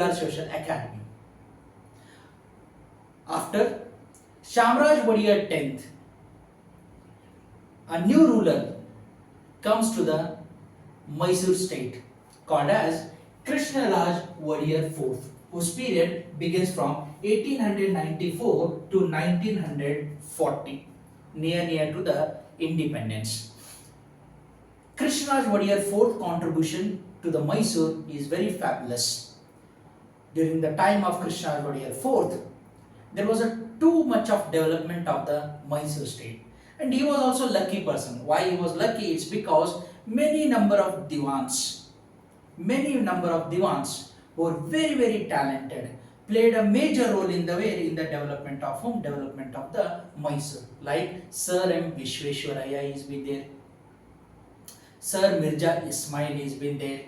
Wodeyars Social Academy. After Shamraj Wodeyar 10th, a new ruler comes to the Mysore state called as Krishnaraj Wodeyar IV, whose period begins from 1894 to 1940, near to the independence. Krishnaraj Wodeyar IV's contribution to the Mysore is very fabulous. During the time of Krishnaraj Wodeyar IV, there was too much of development of the Mysore state, and he was also lucky person. Why he was lucky? It's because many number of divans who were very talented, played a major role in the development of the Mysore. Like Sir M. Vishweshwaraya is been there, Sir Mirza Ismail has been there.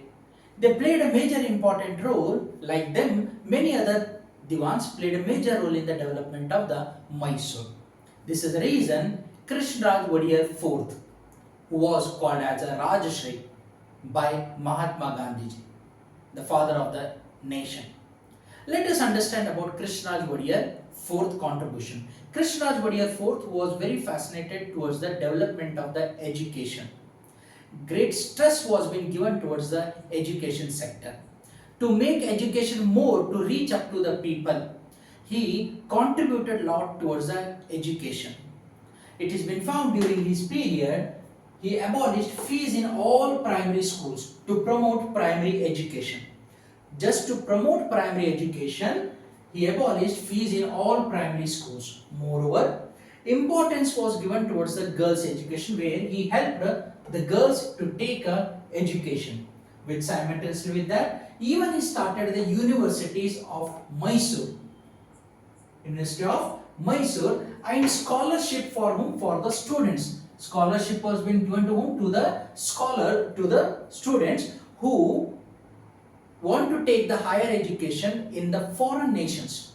They played a major important role. Like them, many other divans played a major role in the development of the Mysore. This is the reason Krishnaraj Wodeyar IV, who was called as a Rajashri by Mahatma Gandhi, the father of the nation. Let us understand about Krishnaraj Wodeyar IV's contribution. Krishnaraj Wodeyar IV was very fascinated towards the development of the education. Great stress was being given towards the education sector. To make education more, to reach up to the people, he contributed a lot towards the education. It has been found during his period, he abolished fees in all primary schools to promote primary education. Just to promote primary education, he abolished fees in all primary schools. Moreover, importance was given towards the girls' education, where he helped the girls to take education. With simultaneously with that, even he started the universities of Mysore. University of Mysore, and scholarship for whom? For the students. Scholarship was being given to whom? To the students who want to take the higher education in the foreign nations.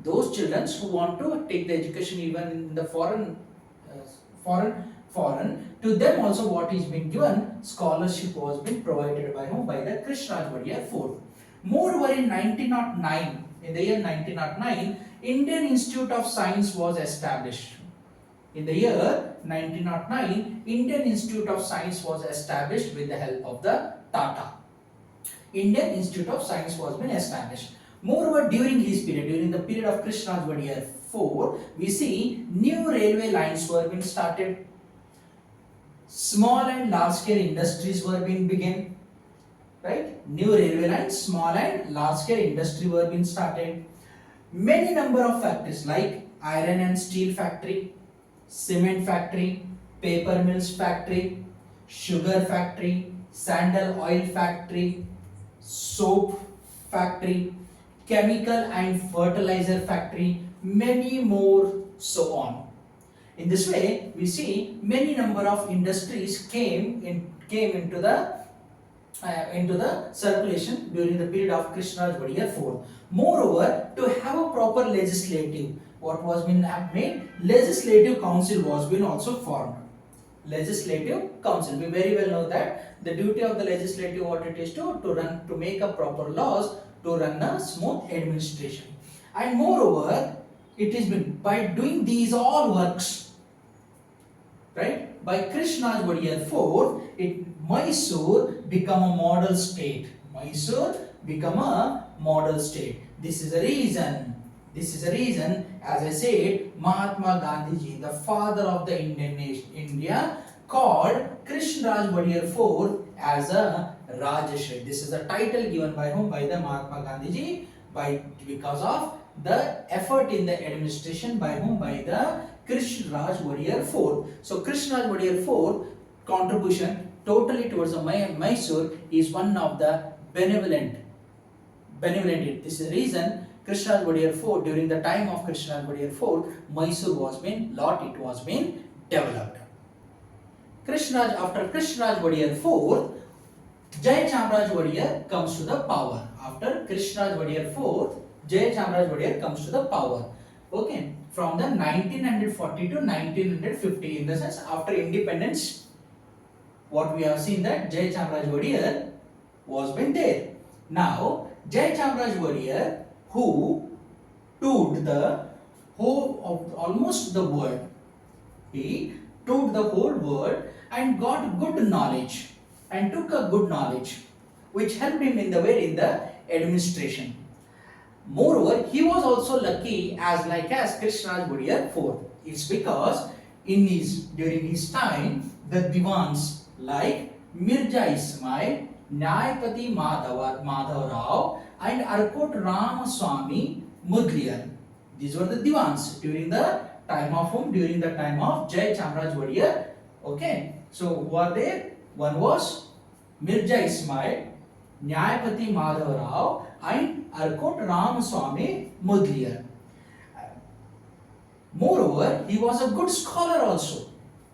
Those children who want to take the education even in the foreign, to them also what is being given, scholarship was being provided by whom? By the Krishnaraj Wodeyar IV. Moreover, in 1909, in the year 1909, Indian Institute of Science was established. In the year 1909, Indian Institute of Science was established with the help of the Tata. Indian Institute of Science was been established. Moreover, during his period, during the period of Krishnaraj Wodeyar IV, we see new railway lines were being started. Small and large scale industries were being begun. Right? New railway lines, small and large scale industry were being started. Many number of factories like iron and steel factory, cement factory, paper mills factory, sugar factory, sandal oil factory, soap factory, chemical and fertilizer factory, many more so on. In this way, we see many number of industries came into the circulation during the period of Krishnaraj Wodeyar IV. Moreover, to have a proper legislative, what was been made? Legislative council was been also formed. Legislative council. We very well know that the duty of the legislative, what it is to make a proper laws, to run a smooth administration. And moreover, it is been by doing these all works, right? By Krishnaraj Wodeyar IV, Mysore become a model state. Mysore become a model state. This is a reason, as I said, Mahatma Gandhi, the father of the Indian nation, India, called Krishnaraj Wodeyar IV as a Rajashri. This is a title given by whom? By the Mahatma Gandhi, because of the effort in the administration by whom? By the Krishnaraj Wodeyar IV. So Krishnaraj Wodeyar IV contribution totally towards the Mysore is one of the benevolent. This is the reason Krishnaraj Wodeyar IV, during the time of Krishnaraj Wodeyar IV, Mysore was being developed. After Krishnaraj Wodeyar IV, Jayachamraj Wodeyar comes to the power. After Krishnaraj Wodeyar IV, Jayachamraj Wodeyar comes to the power. Okay, from the 1940 to 1950, in the sense after independence, what we have seen that Jayachamraj Wodeyar was been there. Now Jayachamraj Wodeyar, who toured the whole of almost the world. He toured the whole world and got good knowledge and took a good knowledge which helped him in the way in the administration. Moreover, he was also lucky as Krishnaraj Wodeyar IV. It's because during his time the divans like Mirza Ismail, Nyayapati Madhav Rao and Arkot Ramaswamy Mudliar. These were the divans during the time of whom? During the time of Jayachamraj Wodeyar. Okay, so who are there? One was Mirza Ismail, Nyayapati Madhav Rao and Arkot Ramaswamy Mudliar. Moreover, he was a good scholar also.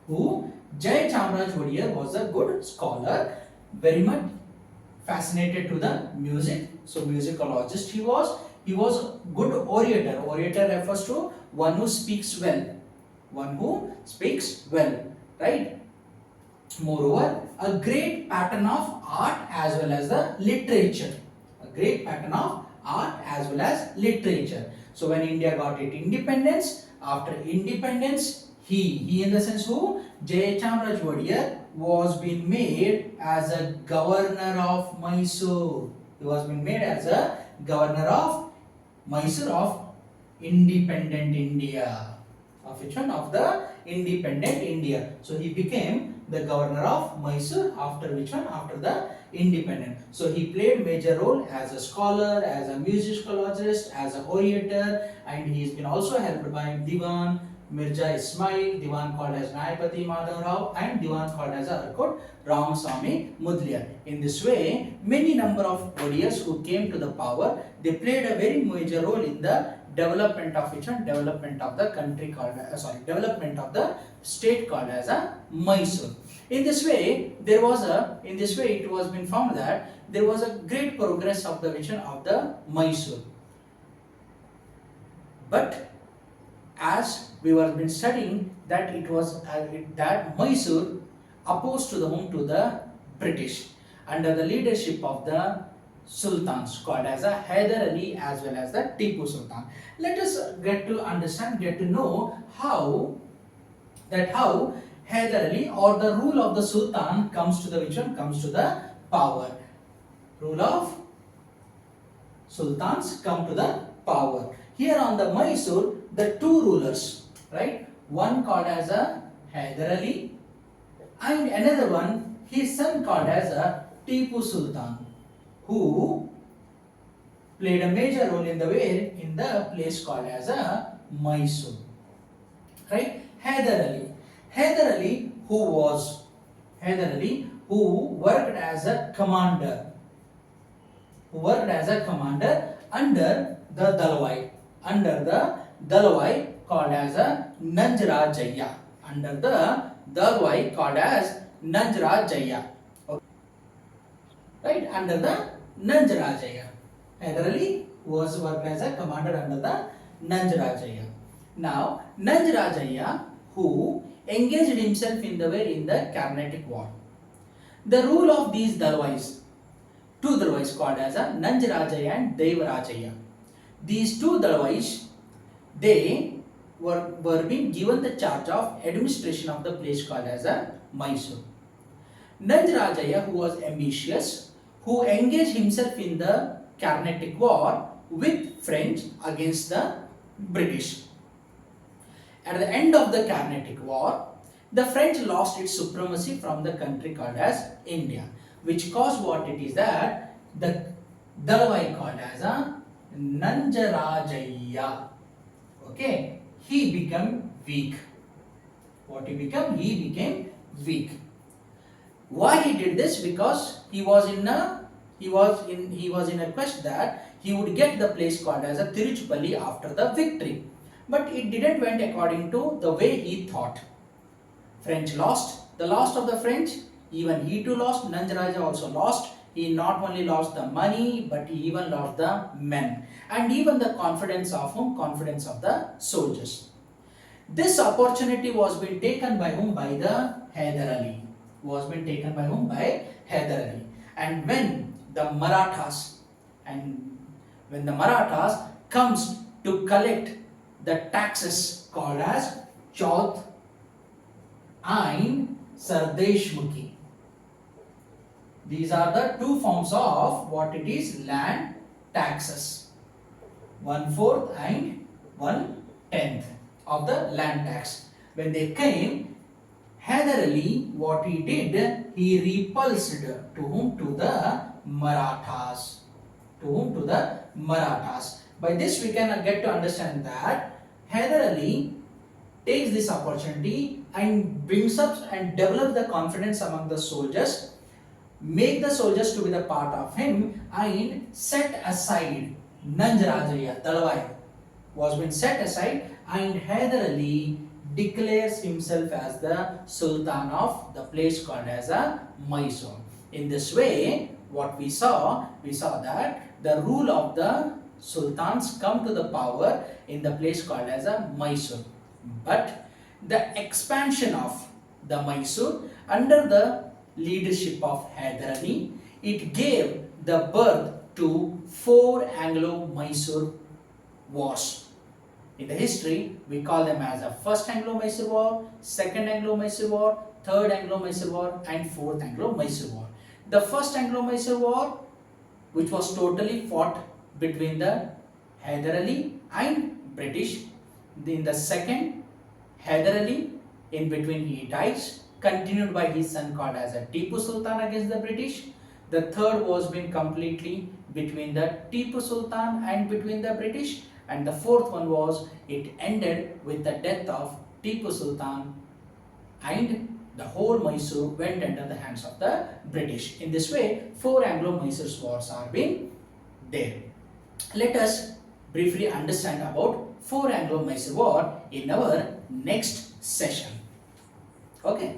Who? Jayachamraj Wodeyar was a good scholar, very much fascinated to the music. So musicologist he was. He was a good orator. Orator refers to one who speaks well. One who speaks well, right? Moreover, a great pattern of art as well as the literature. A great pattern of art as well as literature. So when India got its independence, after independence, he in the sense who? Jayachamraj Wodeyar was being made as a governor of Mysore. He was being made as a governor of Mysore of independent India. Of which one? Of the independent India. So he became the governor of Mysore after which one? After the independent. So he played major role as a scholar, as a musicologist, as a orator, and he has been also helped by Diwan, Mirza Ismail, Diwan called as Nyayapati Madhav Rao and Diwan called as Arkot Ramaswamy Mudliar. In this way, many number of Wodeyars who came to the power, they played a very major role in the development of which one? Development of the country called development of the state called as a Mysore. In this way, it was been found that there was a great progress of the vision of the Mysore. But as we were been studying that it was that Mysore opposed to the British under the leadership of the sultans called as a Hyder Ali as well as the Tipu Sultan. Let us get to know how Hyder Ali or the rule of the sultan comes to the power. Rule of sultans come to the power. Here on the Mysore, the two rulers, right? One called as a Hyder Ali and another one, his son called as a Tipu Sultan, who played a major role in the place called as a Mysore. Right? Hyder Ali who worked as a commander under the Dalwai called as a Nanjarajaya. Under the Dalwai called as Nanjarajaya. Okay. Right? Under the Nanjarajaya. Hyder Ali was worked as a commander under the Nanjarajaya. Now, Nanjarajaya who engaged himself in the Carnatic War. The rule of these Dalwais, two Dalwais called as a Nanjarajaya and Devarajaya. These two Dalwais, they were being given the charge of administration of the place called as a Mysore. Nanjarajaya, who was ambitious, who engaged himself in the Carnatic War with French against the British. At the end of the Carnatic War, the French lost its supremacy from the country called as India, which caused what it is that the Dalwai called as a Nanjarajaya. Okay, he became weak. What he became? He became weak. Why he did this? Because he was in a quest that he would get the place called as a Tiruchipalli after the victory. But it didn't went according to the way he thought. French lost. The loss of the French, even he too lost. Nanjarajaya also lost. He not only lost the money, but he even lost the men. And even the confidence of whom? Confidence of the soldiers. This opportunity was being taken by whom? By the Hyder Ali. Was being taken by whom? By Hyder Ali. And when the Marathas and when the Marathas comes to collect the taxes called as Chaut and Sardeshmukhi. These are the two forms of what it is land taxes. 1/4 and 1/10 of the land tax. When they came, Hyder Ali, what he did, he repulsed to whom? To the Marathas. To whom? To the Marathas. By this we can get to understand that Hyder Ali takes this opportunity and brings up and develops the confidence among the soldiers, make the soldiers to be the part of him, and set aside Nanjarajaya, Dalwai was been set aside, and Hyder Ali declares himself as the Sultan of the place called as a Mysore. In this way, what we saw that the rule of the sultans come to the power in the place called as a Mysore. But the expansion of the Mysore under the leadership of Hyder Ali, it gave the birth to 4 Anglo-Mysore wars. In the history, we call them as the First Anglo-Mysore War, Second Anglo-Mysore War, Third Anglo-Mysore War, and Fourth Anglo-Mysore War. The First Anglo-Mysore War, which was totally fought between the Hyder Ali and British. In the second, Hyder Ali, in between he dies, continued by his son called as a Tipu Sultan against the British. The third was been completely between the Tipu Sultan and between the British. And the fourth one was, it ended with the death of Tipu Sultan and the whole Mysore went under the hands of the British. In this way, 4 Anglo-Mysore wars are being there. Let us briefly understand about 4 Anglo-Mysore war in our next session. Okay.